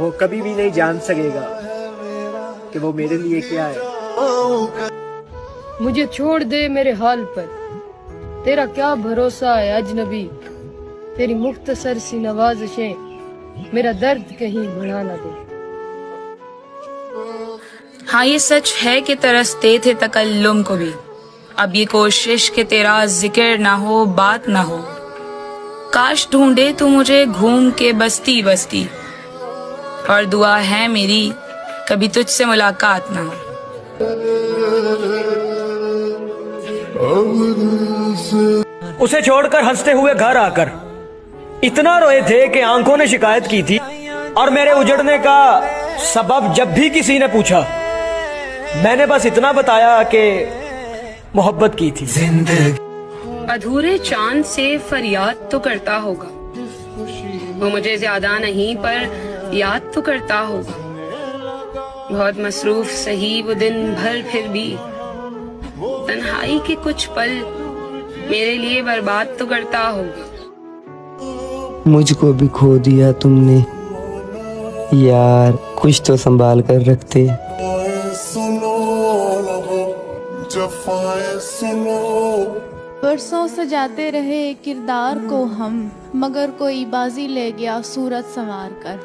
वो कभी भी नहीं जान सकेगा कि वो मेरे लिए क्या है। मुझे छोड़ दे मेरे हाल पर, तेरा क्या भरोसा है अजनबी। तेरी मुख्तसर सी नवाज़िशें मेरा दर्द कहीं बढ़ा ना दे। हाँ ये सच है कि तरसते थे तकल्लुम को भी, अब ये कोशिश कि तेरा जिक्र ना हो, बात ना हो। काश ढूंढे तू मुझे घूम के बस्ती बस्ती, और दुआ है मेरी कभी तुझसे मुलाकात ना हो। उसे छोड़कर हंसते हुए घर आकर इतना रोए थे कि आंखों ने शिकायत की थी, और मेरे उजड़ने का सबब जब भी किसी ने पूछा मैंने बस इतना बताया कि मोहब्बत की थी। अधूरे चांद से फरियाद तो करता होगा, वो मुझे ज्यादा नहीं पर याद तो करता होगा। बहुत मसरूफ सही वो दिन भर, फिर भी तन्हाई के कुछ पल मेरे लिए बर्बाद तो करता होगा। मुझको भी खो दिया तुमने यार, कुछ तो संभाल कर रखते। बरसों सजाते रहे किरदार को हम, मगर कोई बाजी ले गया सूरत संवार कर।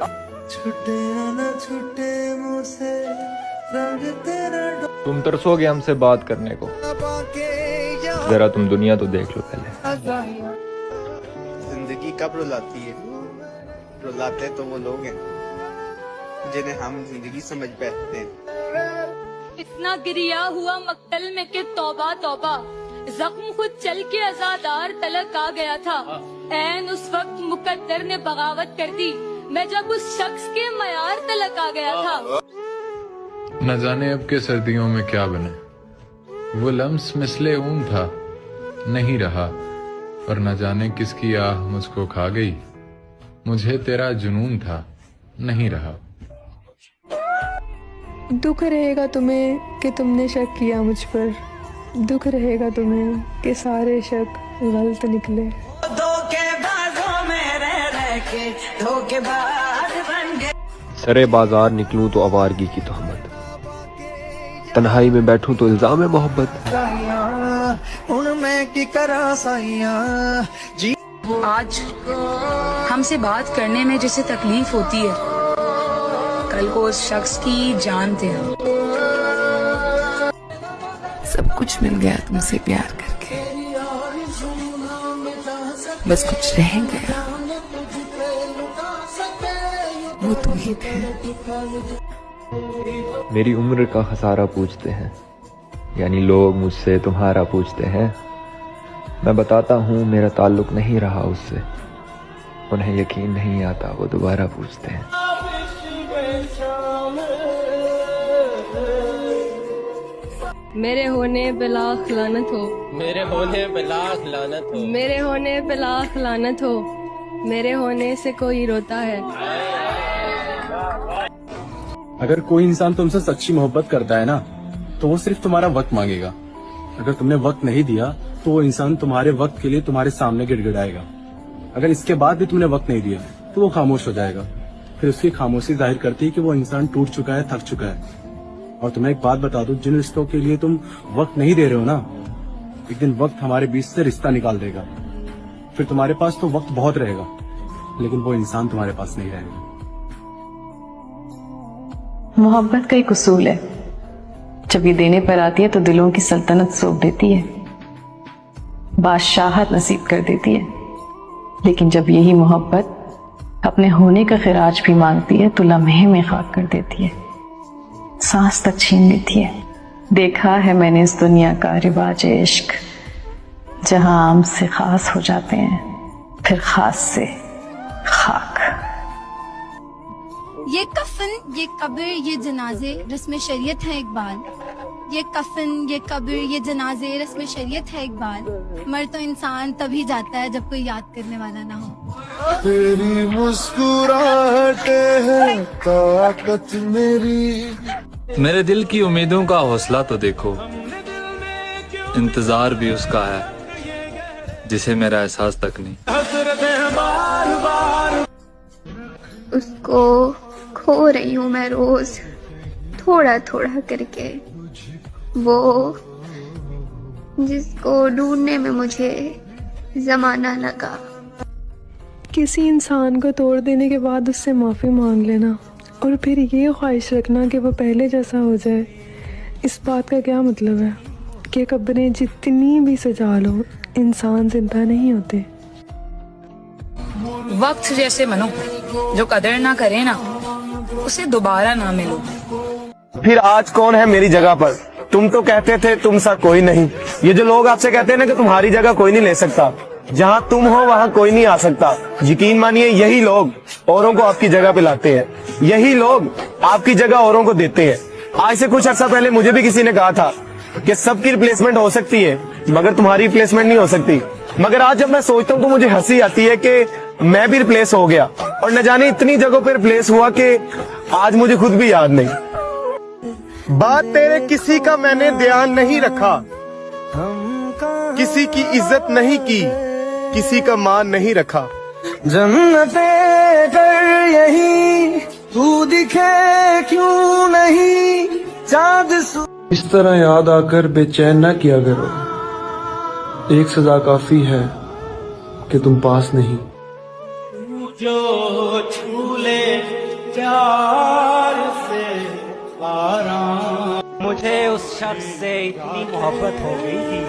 तुम तरसोगे हमसे बात करने को, जरा तुम दुनिया तो देख लो पहले। जिंदगी कब रुलाती है? रुलाते तो वो लोग हैं जिन्हें हम जिंदगी समझ बैठते हैं। इतना गिरिया हुआ मक्तल में के तौबा तौबा, जख्म खुद चल के अजादार तलक आ गया था। ऐन उस वक्त मुकद्दर ने बगावत कर दी, मैं जब उस शख्स के मयार तलक आ गया था। न जाने अब के सर्दियों में क्या बने, वो लम्स मिसले ऊन था नहीं रहा, और न जाने किसकी आह मुझको खा गई। मुझे तेरा जुनून था नहीं रहा। दुख रहेगा तुम्हें कि तुमने शक किया मुझ पर, दुख रहेगा तुम्हें कि सारे शक गलत निकले। सरे बाजार निकलूं तो आवारगी की तोहमत, तन्हाई में बैठूं तो इल्जाम है मोहब्बत। आज हमसे बात करने में जिसे तकलीफ होती है, कल को उस शख्स की जान थे हम। सब कुछ मिल गया तुमसे प्यार करके, बस कुछ रह गया, वो तुम ही थे। मेरी उम्र का खसारा पूछते हैं, यानी लोग मुझसे तुम्हारा पूछते हैं। मैं बताता हूँ मेरा ताल्लुक नहीं रहा उससे, उन्हें यकीन नहीं आता, वो दोबारा पूछते हैं। मेरे होने पे लाख लानत हो, मेरे होने पे लाख लानत हो, मेरे होने पे लाख लानत हो, मेरे होने से कोई रोता है। अगर कोई इंसान तुमसे सच्ची मोहब्बत करता है ना, तो वो सिर्फ तुम्हारा वक्त मांगेगा। अगर तुमने वक्त नहीं दिया तो वो इंसान तुम्हारे वक्त के लिए तुम्हारे सामने गिड़गिड़ाएगा। अगर इसके बाद भी तुमने वक्त नहीं दिया तो वो खामोश हो जाएगा। फिर उसकी खामोशी जाहिर करती है कि वो इंसान टूट चुका है, थक चुका है। और तुम्हें एक बात बता दूं, जिन रिश्तों के लिए तुम वक्त नहीं दे रहे हो ना, एक दिन वक्त हमारे बीच से रिश्ता निकाल देगा। फिर तुम्हारे पास तो वक्त बहुत रहेगा, लेकिन वो इंसान तुम्हारे पास नहीं रहेगा। मोहब्बत का एक उसूल है, जब ये देने पर आती है तो दिलों की सल्तनत सौंप देती है, बादशाहत नसीब कर देती है। लेकिन जब यही मोहब्बत अपने होने का खिराज भी मांगती है तो लम्हे में खाक कर देती है, सांस तक छीन लेती है। देखा है मैंने इस दुनिया का रिवाज इश्क, जहां आम से खास हो जाते हैं, फिर खास से खाक। ये कफन, ये कब्र, ये जनाजे रस्म शरीयत है इकबाल। ये कफन, ये कब्र, ये जनाजे रस्म शरीयत है इकबाल। मर तो इंसान तभी जाता है जब कोई याद करने वाला ना हो। तेरी मुस्कुराहटें है ताकत मेरी। मेरे दिल की उम्मीदों का हौसला तो देखो, इंतजार भी उसका है जिसे मेरा एहसास तक नहीं। उसको खो रही हूँ मैं रोज थोड़ा थोड़ा करके वो जिसको ढूंढने में मुझे जमाना लगा। किसी इंसान को तोड़ देने के बाद उससे माफ़ी मांग लेना और फिर ये ख्वाहिश रखना कि वो पहले जैसा हो जाए, इस बात का क्या मतलब है कि कब्रें जितनी भी सजा लो इंसान जिंदा नहीं होते। वक्त जैसे मनो, जो कदर ना करे ना उसे दोबारा ना मिलो। फिर आज कौन है मेरी जगह पर? तुम तो कहते थे तुम सा कोई नहीं। ये जो लोग आपसे कहते हैं ना कि तुम्हारी जगह कोई नहीं ले सकता, जहाँ तुम हो वहाँ कोई नहीं आ सकता, यकीन मानिए यही लोग औरों को आपकी जगह पे लाते हैं, यही लोग आपकी जगह औरों को देते हैं। आज से कुछ अर्सा पहले मुझे भी किसी ने कहा था कि सबकी रिप्लेसमेंट हो सकती है मगर तुम्हारी रिप्लेसमेंट नहीं हो सकती। मगर आज जब मैं सोचता हूँ तो मुझे हंसी आती है कि मैं भी रिप्लेस हो गया और न जाने इतनी जगहों पे रिप्लेस हुआ कि आज मुझे खुद भी याद नहीं। बात तेरे किसी का मैंने ध्यान नहीं रखा, किसी की इज्जत नहीं की, किसी का मान नहीं रखा। जन्नते कर यही तू दिखे क्यों नहीं चाँद। इस तरह याद आकर बेचैन न किया करो, एक सजा काफी है कि तुम पास नहीं। जो छूले प्यार से मुझे उस शख्स से इतनी मोहब्बत हो गई थी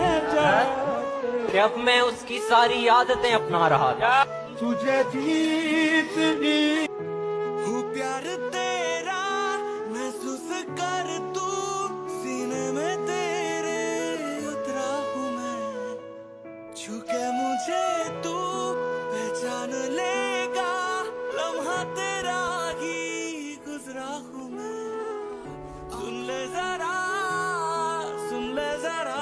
कि अब मैं उसकी सारी आदतें अपना रहा था। तुझे जीतनी हूँ प्यार तेरा महसूस कर तू सीने में तेरे उतरा हूँ मैं, छूके मुझे तू पहचान लेगा लम्हा तेरा ही गुजरा हूँ मैं। सुन ले जरा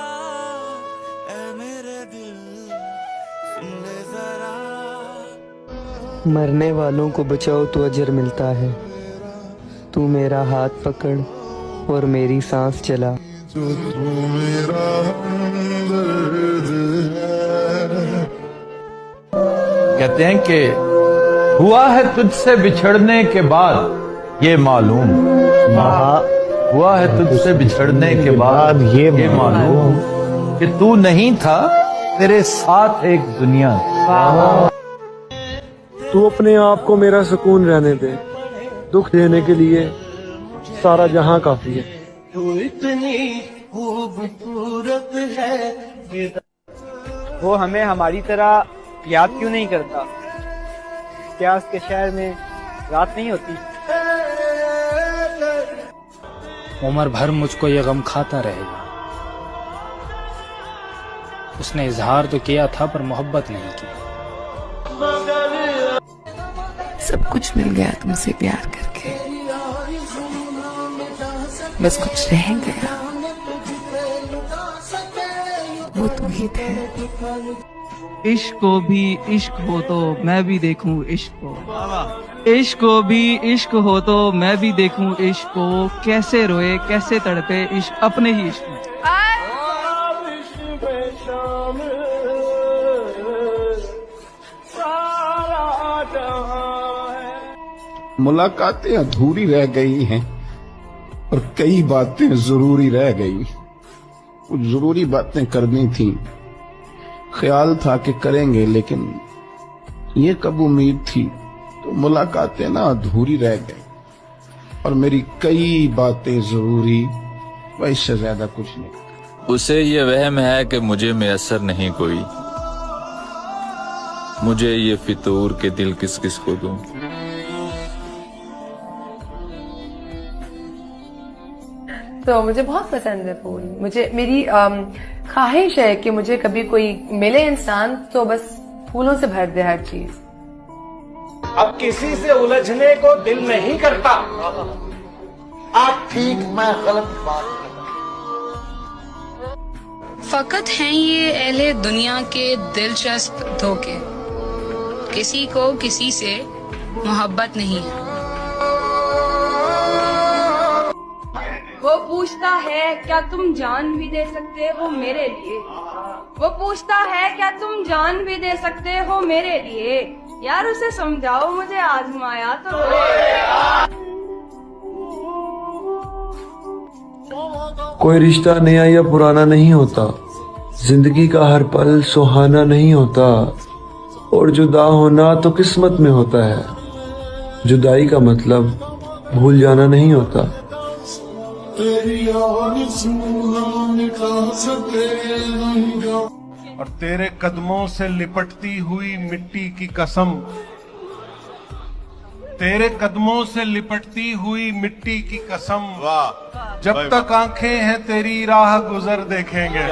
ऐ मेरे दिल सुन ले जरा। मरने वालों को बचाओ तो अजर मिलता है, तू मेरा हाथ पकड़ और मेरी सांस चला। जो तू मेरा हमदर्द है। कहते हैं कि हुआ है तुझसे बिछड़ने के बाद ये मालूम, हुआ है तुझसे बिछड़ने के बाद ये मालूम कि तू नहीं था तेरे साथ एक दुनिया। तू अपने आप को मेरा सुकून रहने दे, दुख देने के लिए सारा जहां काफी है। तू इतनी खूबसूरत है। वो हमें हमारी तरह याद क्यों नहीं करता? क्या उसके शहर में रात नहीं होती? उम्र भर मुझको ये गम खाता रहेगा। उसने इजहार तो किया था पर मोहब्बत नहीं की। सब कुछ मिल गया तुमसे प्यार करके, बस कुछ रह गया, वो तुम ही थे। इश्क को भी इश्क हो तो मैं भी देखूं इश्क को, इश्क को भी इश्क हो तो मैं भी देखूं इश्क को, कैसे रोए कैसे तड़पे इश्क अपने ही इश्क में। मुलाकातें अधूरी रह गई हैं और कई बातें जरूरी रह गई। कुछ जरूरी बातें करनी थी, ख्याल था कि करेंगे, लेकिन ये कब उम्मीद थी। तो मुलाकातें ना अधूरी रह गई और मेरी कई बातें जरूरी, वैसे ज्यादा कुछ नहीं। उसे ये वहम है कि मुझे मैसर नहीं कोई, मुझे ये फितूर के दिल किस किस को दूं। तो मुझे बहुत पसंद है फूल। मुझे मेरी ख्वाहिश है कि मुझे कभी कोई मिले इंसान तो बस फूलों से भर दे हर चीज। अब किसी से उलझने को दिल नहीं करता। आप ठीक मैं गलत बात फकत हैं ये अहले दुनिया के दिलचस्प धोखे, किसी को किसी से मोहब्बत नहीं है। वो पूछता है क्या तुम जान भी दे सकते हो मेरे लिए, वो पूछता है क्या तुम जान भी दे सकते हो मेरे लिए। यार उसे समझाओ, मुझे आजमाया तो कोई रिश्ता नया या पुराना नहीं होता, जिंदगी का हर पल सुहाना नहीं होता, और जुदा होना तो किस्मत में होता है, जुदाई का मतलब भूल जाना नहीं होता। और तेरे कदमों से लिपटती हुई मिट्टी की कसम, तेरे कदमों से लिपटती हुई मिट्टी की कसम, जब तक आंखें हैं तेरी राह गुजर देखेंगे।